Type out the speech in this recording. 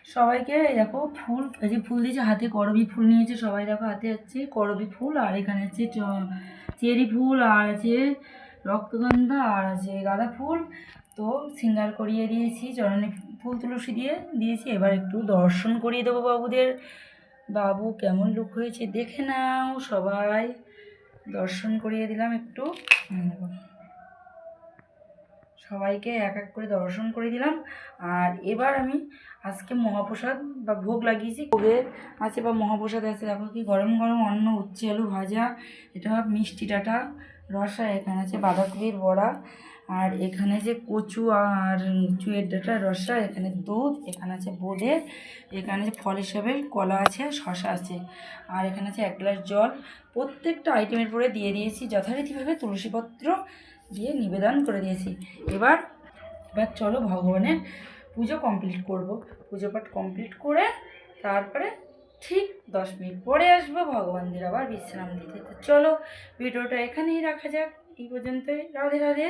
সবাইকে দেখো ফুল, এই যে ফুল দিয়েছে হাতে, করবি ফুল নিয়েছে সবাই, দেখো হাতে আছে করবি ফুল, আর এখানে আছে চেরি ফুল, আর আছে রক্তগন্ধা, আর আছে গাঁদা ফুল। তো সিঙ্গার করিয়ে দিয়েছি, চরণে ফুল তুলসী দিয়ে দিয়েছি। এবার একটু দর্শন করিয়ে দেবো বাবুদের। বাবু কেমন লুক হয়েছে দেখে নাও সবাই। দর্শন করিয়ে দিলাম একটু, সবাইকে এক এক করে দর্শন করে দিলাম। আর এবার আমি আজকে মহাপ্রসাদ বা ভোগ লাগিয়েছি, ভোগে আছে বা মহাপ্রসাদ আছে। দেখো কি গরম গরম অন্ন, উচ্ছে আলু ভাজা, এটা মিষ্টি ডাঁটা রসা, এখানে আছে বাঁধাকপির বড়া, আর এখানে যে কচু আর চুয়ের ডাঁটা রসা, এখানে দুধ, এখানে আছে বোঁদে, এখানে যে ফল হিসাবে কলা আছে, শশা আছে, আর এখানে আছে 1 গ্লাস জল। প্রত্যেকটা আইটেমের পরে দিয়ে দিয়েছি যথারীতিভাবে তুলসীপত্র দিয়ে নিবেদন করে দিয়েছি। এবার চলো ভগবানের পুজো কমপ্লিট করব। পুজো পাঠ কমপ্লিট করে তারপরে ঠিক 10 মিনিট পরে আসবো ভগবানদের আবার বিশ্রাম দিতে। তো চলো ভিডিওটা এখানেই রাখা যাক, এই পর্যন্তই। রাধে রাধে।